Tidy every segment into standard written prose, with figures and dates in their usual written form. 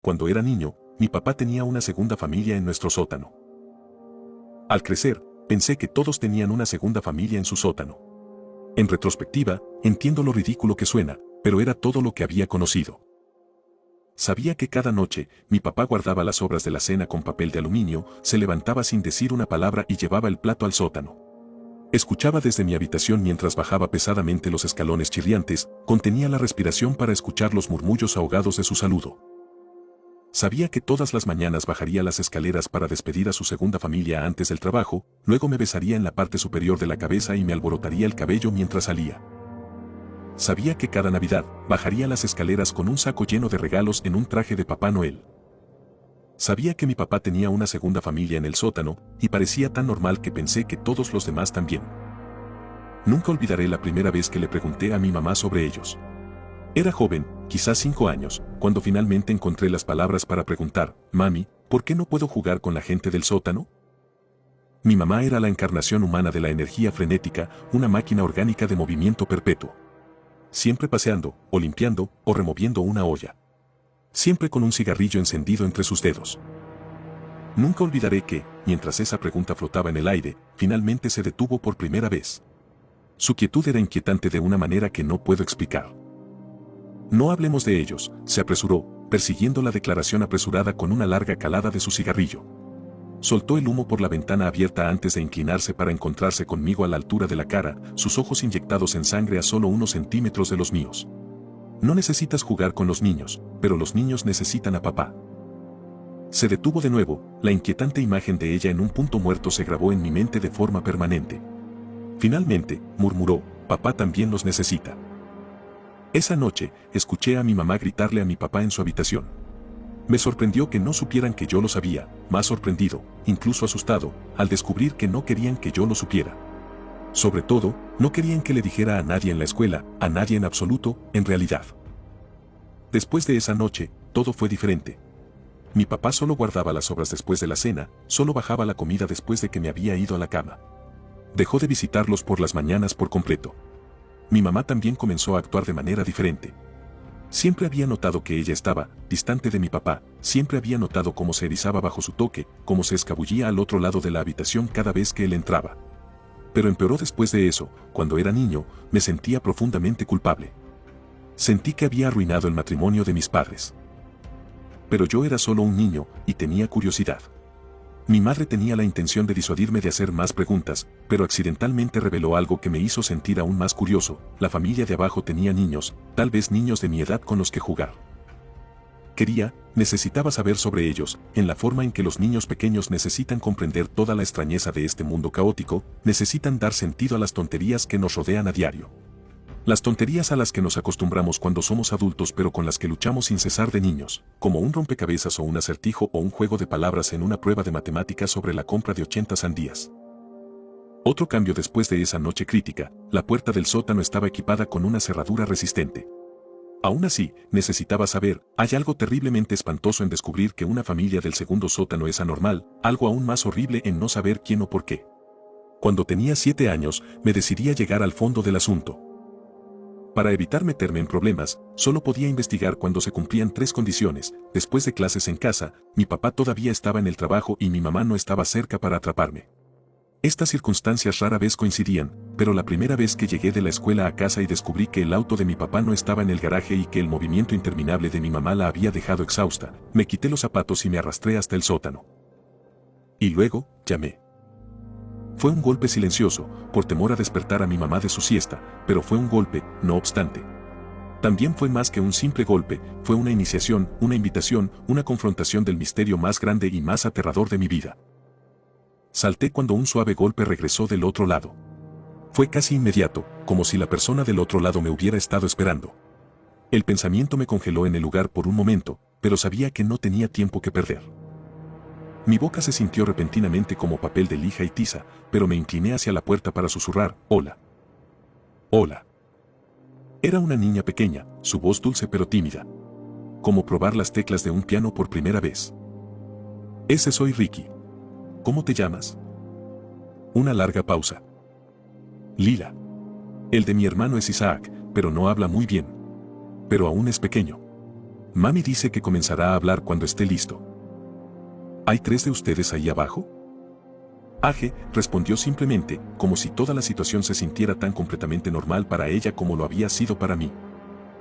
Cuando era niño, mi papá tenía una segunda familia en nuestro sótano. Al crecer, pensé que todos tenían una segunda familia en su sótano. En retrospectiva, entiendo lo ridículo que suena, pero era todo lo que había conocido. Sabía que cada noche, mi papá guardaba las sobras de la cena con papel de aluminio, se levantaba sin decir una palabra y llevaba el plato al sótano. Escuchaba desde mi habitación mientras bajaba pesadamente los escalones chirriantes, contenía la respiración para escuchar los murmullos ahogados de su saludo. Sabía que todas las mañanas bajaría las escaleras para despedir a su segunda familia antes del trabajo, luego me besaría en la parte superior de la cabeza y me alborotaría el cabello mientras salía. Sabía que cada Navidad bajaría las escaleras con un saco lleno de regalos en un traje de Papá Noel. Sabía que mi papá tenía una segunda familia en el sótano, y parecía tan normal que pensé que todos los demás también. Nunca olvidaré la primera vez que le pregunté a mi mamá sobre ellos. Era joven, quizás 5 años, cuando finalmente encontré las palabras para preguntar: «Mami, ¿por qué no puedo jugar con la gente del sótano?». Mi mamá era la encarnación humana de la energía frenética, una máquina orgánica de movimiento perpetuo. Siempre paseando, o limpiando, o removiendo una olla. Siempre con un cigarrillo encendido entre sus dedos. Nunca olvidaré que, mientras esa pregunta flotaba en el aire, finalmente se detuvo por primera vez. Su quietud era inquietante de una manera que no puedo explicar. «No hablemos de ellos», se apresuró, persiguiendo la declaración apresurada con una larga calada de su cigarrillo. Soltó el humo por la ventana abierta antes de inclinarse para encontrarse conmigo a la altura de la cara, sus ojos inyectados en sangre a solo unos centímetros de los míos. «No necesitas jugar con los niños, pero los niños necesitan a papá». Se detuvo de nuevo, la inquietante imagen de ella en un punto muerto se grabó en mi mente de forma permanente. Finalmente, murmuró: «Papá también los necesita». Esa noche, escuché a mi mamá gritarle a mi papá en su habitación. Me sorprendió que no supieran que yo lo sabía, más sorprendido, incluso asustado, al descubrir que no querían que yo lo supiera. Sobre todo, no querían que le dijera a nadie en la escuela, a nadie en absoluto, en realidad. Después de esa noche, todo fue diferente. Mi papá solo guardaba las sobras después de la cena, solo bajaba la comida después de que me había ido a la cama. Dejó de visitarlos por las mañanas por completo. Mi mamá también comenzó a actuar de manera diferente. Siempre había notado que ella estaba distante de mi papá, siempre había notado cómo se erizaba bajo su toque, cómo se escabullía al otro lado de la habitación cada vez que él entraba. Pero empeoró después de eso. Cuando era niño, me sentía profundamente culpable. Sentí que había arruinado el matrimonio de mis padres. Pero yo era solo un niño, y tenía curiosidad. Mi madre tenía la intención de disuadirme de hacer más preguntas, pero accidentalmente reveló algo que me hizo sentir aún más curioso: la familia de abajo tenía niños, tal vez niños de mi edad con los que jugar. Necesitaba saber sobre ellos, en la forma en que los niños pequeños necesitan comprender toda la extrañeza de este mundo caótico, necesitan dar sentido a las tonterías que nos rodean a diario. Las tonterías a las que nos acostumbramos cuando somos adultos pero con las que luchamos sin cesar de niños, como un rompecabezas o un acertijo o un juego de palabras en una prueba de matemáticas sobre la compra de 80 sandías. Otro cambio después de esa noche crítica: la puerta del sótano estaba equipada con una cerradura resistente. Aún así, necesitaba saber, hay algo terriblemente espantoso en descubrir que una familia del segundo sótano es anormal, algo aún más horrible en no saber quién o por qué. Cuando tenía 7 años, me decidí a llegar al fondo del asunto. Para evitar meterme en problemas, solo podía investigar cuando se cumplían 3 condiciones: después de clases en casa, mi papá todavía estaba en el trabajo y mi mamá no estaba cerca para atraparme. Estas circunstancias rara vez coincidían, pero la primera vez que llegué de la escuela a casa y descubrí que el auto de mi papá no estaba en el garaje y que el movimiento interminable de mi mamá la había dejado exhausta, me quité los zapatos y me arrastré hasta el sótano. Y luego, llamé. Fue un golpe silencioso, por temor a despertar a mi mamá de su siesta, pero fue un golpe, no obstante. También fue más que un simple golpe, fue una iniciación, una invitación, una confrontación del misterio más grande y más aterrador de mi vida. Salté cuando un suave golpe regresó del otro lado. Fue casi inmediato, como si la persona del otro lado me hubiera estado esperando. El pensamiento me congeló en el lugar por un momento, pero sabía que no tenía tiempo que perder. Mi boca se sintió repentinamente como papel de lija y tiza, pero me incliné hacia la puerta para susurrar: «Hola». «Hola». Era una niña pequeña, su voz dulce pero tímida. Como probar las teclas de un piano por primera vez. «Ese soy Ricky. ¿Cómo te llamas?». Una larga pausa. «Lila. El de mi hermano es Isaac, pero no habla muy bien. Pero aún es pequeño». Mami dice que comenzará a hablar cuando esté listo. ¿Hay 3 de ustedes ahí abajo? Aje respondió simplemente, como si toda la situación se sintiera tan completamente normal para ella como lo había sido para mí.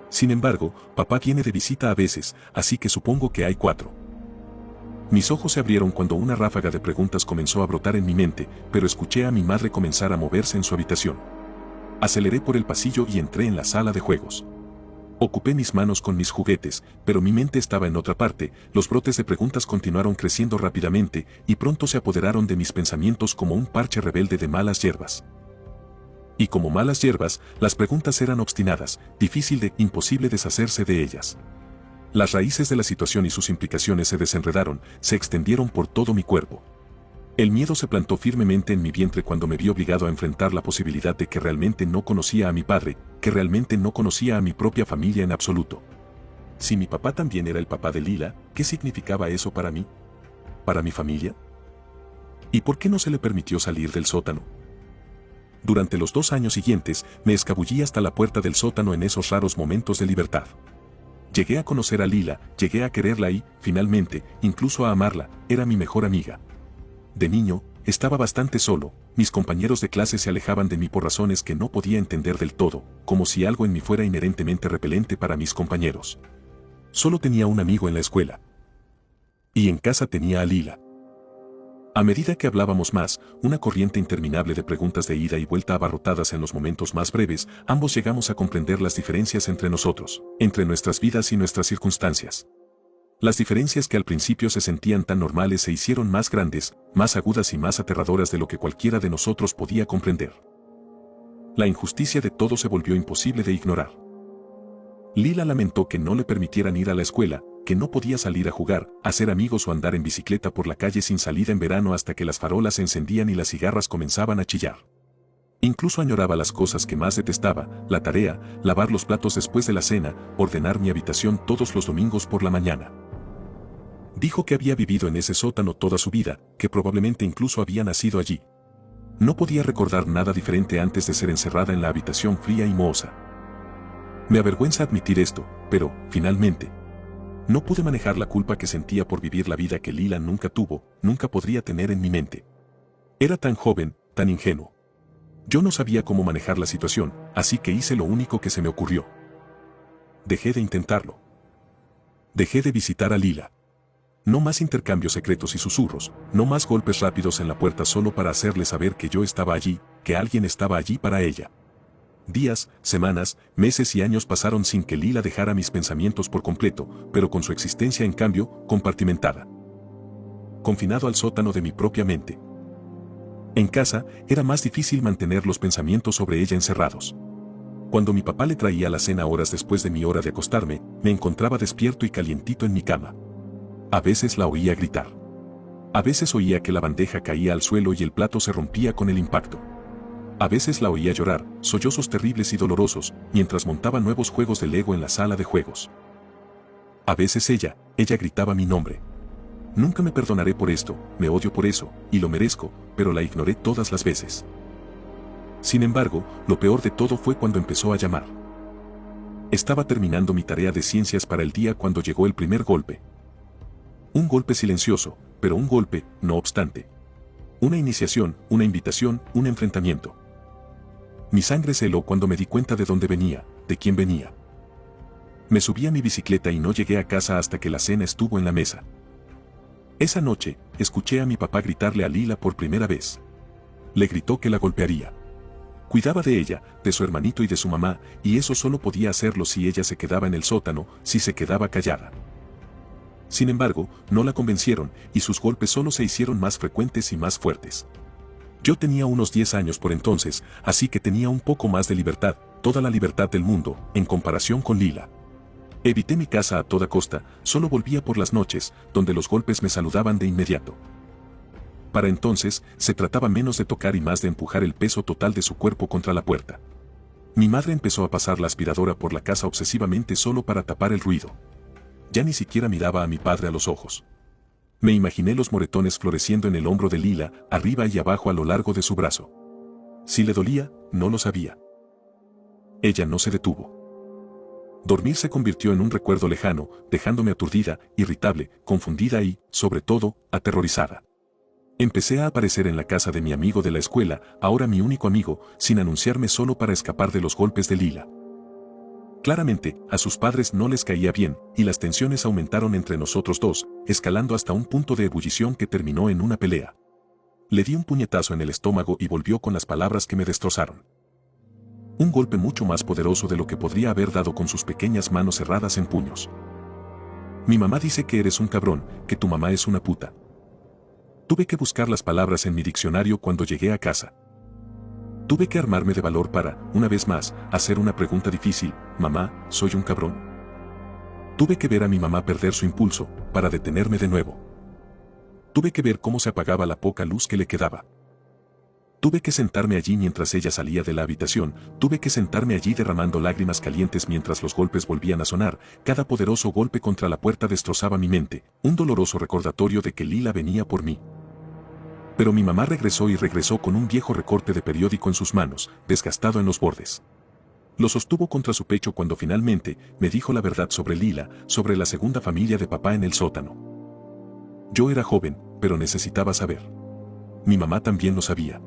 Sin embargo, papá viene de visita a veces, así que supongo que hay 4. Mis ojos se abrieron cuando una ráfaga de preguntas comenzó a brotar en mi mente, pero escuché a mi madre comenzar a moverse en su habitación. Aceleré por el pasillo y entré en la sala de juegos. Ocupé mis manos con mis juguetes, pero mi mente estaba en otra parte. Los brotes de preguntas continuaron creciendo rápidamente y pronto se apoderaron de mis pensamientos como un parche rebelde de malas hierbas. Y como malas hierbas, las preguntas eran obstinadas, imposible deshacerse de ellas. Las raíces de la situación y sus implicaciones se desenredaron, se extendieron por todo mi cuerpo. El miedo se plantó firmemente en mi vientre cuando me vi obligado a enfrentar la posibilidad de que realmente no conocía a mi padre, que realmente no conocía a mi propia familia en absoluto. Si mi papá también era el papá de Lila, ¿qué significaba eso para mí? ¿Para mi familia? ¿Y por qué no se le permitió salir del sótano? Durante los 2 años siguientes, me escabullí hasta la puerta del sótano en esos raros momentos de libertad. Llegué a conocer a Lila, llegué a quererla y, finalmente, incluso a amarla, era mi mejor amiga. De niño, estaba bastante solo, mis compañeros de clase se alejaban de mí por razones que no podía entender del todo, como si algo en mí fuera inherentemente repelente para mis compañeros. Solo tenía un amigo en la escuela. Y en casa tenía a Lila. A medida que hablábamos más, una corriente interminable de preguntas de ida y vuelta abarrotadas en los momentos más breves, ambos llegamos a comprender las diferencias entre nosotros, entre nuestras vidas y nuestras circunstancias. Las diferencias que al principio se sentían tan normales se hicieron más grandes, más agudas y más aterradoras de lo que cualquiera de nosotros podía comprender. La injusticia de todo se volvió imposible de ignorar. Lila lamentó que no le permitieran ir a la escuela, que no podía salir a jugar, hacer amigos o andar en bicicleta por la calle sin salida en verano hasta que las farolas se encendían y las cigarras comenzaban a chillar. Incluso añoraba las cosas que más detestaba, la tarea, lavar los platos después de la cena, ordenar mi habitación todos los domingos por la mañana. Dijo que había vivido en ese sótano toda su vida, que probablemente incluso había nacido allí. No podía recordar nada diferente antes de ser encerrada en la habitación fría y mohosa. Me avergüenza admitir esto, pero, finalmente, no pude manejar la culpa que sentía por vivir la vida que Lila nunca tuvo, nunca podría tener en mi mente. Era tan joven, tan ingenuo. Yo no sabía cómo manejar la situación, así que hice lo único que se me ocurrió. Dejé de intentarlo. Dejé de visitar a Lila. No más intercambios secretos y susurros, no más golpes rápidos en la puerta solo para hacerle saber que yo estaba allí, que alguien estaba allí para ella. Días, semanas, meses y años pasaron sin que Lila dejara mis pensamientos por completo, pero con su existencia en cambio, compartimentada. Confinado al sótano de mi propia mente. En casa, era más difícil mantener los pensamientos sobre ella encerrados. Cuando mi papá le traía la cena horas después de mi hora de acostarme, me encontraba despierto y calientito en mi cama. A veces la oía gritar. A veces oía que la bandeja caía al suelo y el plato se rompía con el impacto. A veces la oía llorar, sollozos terribles y dolorosos, mientras montaba nuevos juegos de Lego en la sala de juegos. A veces ella gritaba mi nombre. Nunca me perdonaré por esto, me odio por eso, y lo merezco, pero la ignoré todas las veces. Sin embargo, lo peor de todo fue cuando empezó a llamar. Estaba terminando mi tarea de ciencias para el día cuando llegó el primer golpe. Un golpe silencioso, pero un golpe, no obstante. Una iniciación, una invitación, un enfrentamiento. Mi sangre se heló cuando me di cuenta de dónde venía, de quién venía. Me subí a mi bicicleta y no llegué a casa hasta que la cena estuvo en la mesa. Esa noche, escuché a mi papá gritarle a Lila por primera vez. Le gritó que la golpearía. Cuidaba de ella, de su hermanito y de su mamá, y eso solo podía hacerlo si ella se quedaba en el sótano, si se quedaba callada. Sin embargo, no la convencieron, y sus golpes solo se hicieron más frecuentes y más fuertes. Yo tenía unos 10 años por entonces, así que tenía un poco más de libertad, toda la libertad del mundo, en comparación con Lila. Evité mi casa a toda costa, solo volvía por las noches, donde los golpes me saludaban de inmediato. Para entonces, se trataba menos de tocar y más de empujar el peso total de su cuerpo contra la puerta. Mi madre empezó a pasar la aspiradora por la casa obsesivamente solo para tapar el ruido. Ya ni siquiera miraba a mi padre a los ojos. Me imaginé los moretones floreciendo en el hombro de Lila, arriba y abajo a lo largo de su brazo. Si le dolía, no lo sabía. Ella no se detuvo. Dormir se convirtió en un recuerdo lejano, dejándome aturdida, irritable, confundida y, sobre todo, aterrorizada. Empecé a aparecer en la casa de mi amigo de la escuela, ahora mi único amigo, sin anunciarme solo para escapar de los golpes de Lila. Claramente, a sus padres no les caía bien, y las tensiones aumentaron entre nosotros dos, escalando hasta un punto de ebullición que terminó en una pelea. Le di un puñetazo en el estómago y volvió con las palabras que me destrozaron. Un golpe mucho más poderoso de lo que podría haber dado con sus pequeñas manos cerradas en puños. Mi mamá dice que eres un cabrón, que tu mamá es una puta. Tuve que buscar las palabras en mi diccionario cuando llegué a casa. Tuve que armarme de valor para, una vez más, hacer una pregunta difícil: mamá, ¿soy un cabrón? Tuve que ver a mi mamá perder su impulso, para detenerme de nuevo. Tuve que ver cómo se apagaba la poca luz que le quedaba. Tuve que sentarme allí mientras ella salía de la habitación, tuve que sentarme allí derramando lágrimas calientes mientras los golpes volvían a sonar, cada poderoso golpe contra la puerta destrozaba mi mente, un doloroso recordatorio de que Lila venía por mí. Pero mi mamá regresó y regresó con un viejo recorte de periódico en sus manos, desgastado en los bordes. Lo sostuvo contra su pecho cuando finalmente me dijo la verdad sobre Lila, sobre la segunda familia de papá en el sótano. Yo era joven, pero necesitaba saber. Mi mamá también lo sabía.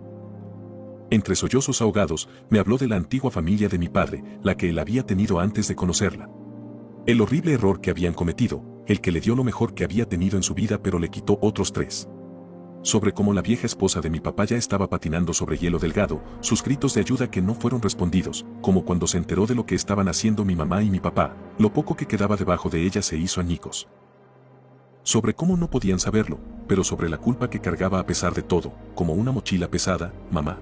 Entre sollozos ahogados, me habló de la antigua familia de mi padre, la que él había tenido antes de conocerla. El horrible error que habían cometido, el que le dio lo mejor que había tenido en su vida pero le quitó otros 3. Sobre cómo la vieja esposa de mi papá ya estaba patinando sobre hielo delgado, sus gritos de ayuda que no fueron respondidos, como cuando se enteró de lo que estaban haciendo mi mamá y mi papá, lo poco que quedaba debajo de ella se hizo añicos. Sobre cómo no podían saberlo, pero sobre la culpa que cargaba a pesar de todo, como una mochila pesada, mamá.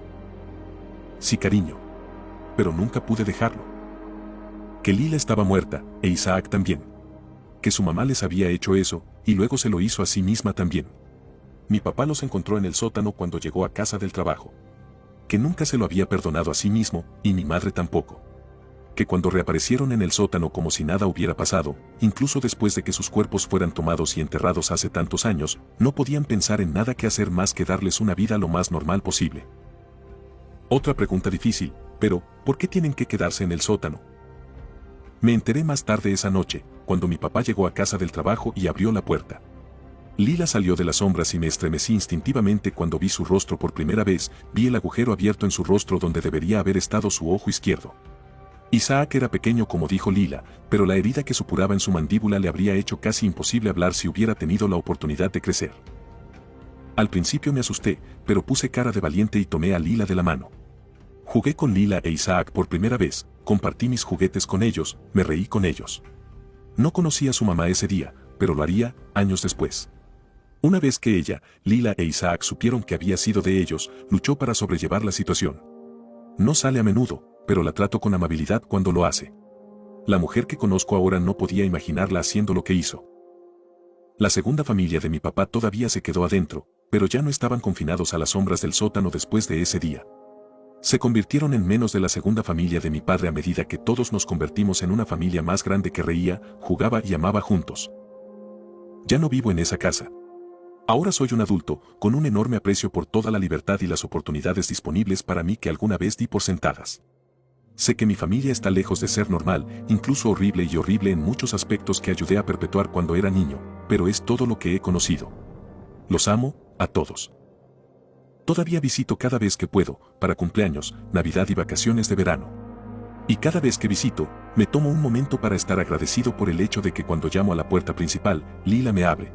Sí, cariño. Pero nunca pude dejarlo. Que Lila estaba muerta, e Isaac también. Que su mamá les había hecho eso, y luego se lo hizo a sí misma también. Mi papá los encontró en el sótano cuando llegó a casa del trabajo. Que nunca se lo había perdonado a sí mismo, y mi madre tampoco. Que cuando reaparecieron en el sótano como si nada hubiera pasado, incluso después de que sus cuerpos fueran tomados y enterrados hace tantos años, no podían pensar en nada que hacer más que darles una vida lo más normal posible. Otra pregunta difícil, pero, ¿por qué tienen que quedarse en el sótano? Me enteré más tarde esa noche, cuando mi papá llegó a casa del trabajo y abrió la puerta. Lila salió de las sombras y me estremecí instintivamente cuando vi su rostro por primera vez, vi el agujero abierto en su rostro donde debería haber estado su ojo izquierdo. Isaac era pequeño como dijo Lila, pero la herida que supuraba en su mandíbula le habría hecho casi imposible hablar si hubiera tenido la oportunidad de crecer. Al principio me asusté, pero puse cara de valiente y tomé a Lila de la mano. Jugué con Lila e Isaac por primera vez, compartí mis juguetes con ellos, me reí con ellos. No conocí a su mamá ese día, pero lo haría, años después. Una vez que ella, Lila e Isaac supieron que había sido de ellos, luchó para sobrellevar la situación. No sale a menudo, pero la trato con amabilidad cuando lo hace. La mujer que conozco ahora no podía imaginarla haciendo lo que hizo. La segunda familia de mi papá todavía se quedó adentro, pero ya no estaban confinados a las sombras del sótano después de ese día. Se convirtieron en menos de la segunda familia de mi padre a medida que todos nos convertimos en una familia más grande que reía, jugaba y amaba juntos. Ya no vivo en esa casa. Ahora soy un adulto, con un enorme aprecio por toda la libertad y las oportunidades disponibles para mí que alguna vez di por sentadas. Sé que mi familia está lejos de ser normal, incluso horrible y horrible en muchos aspectos que ayudé a perpetuar cuando era niño, pero es todo lo que he conocido. Los amo, a todos. Todavía visito cada vez que puedo, para cumpleaños, Navidad y vacaciones de verano. Y cada vez que visito, me tomo un momento para estar agradecido por el hecho de que cuando llamo a la puerta principal, Lila me abre,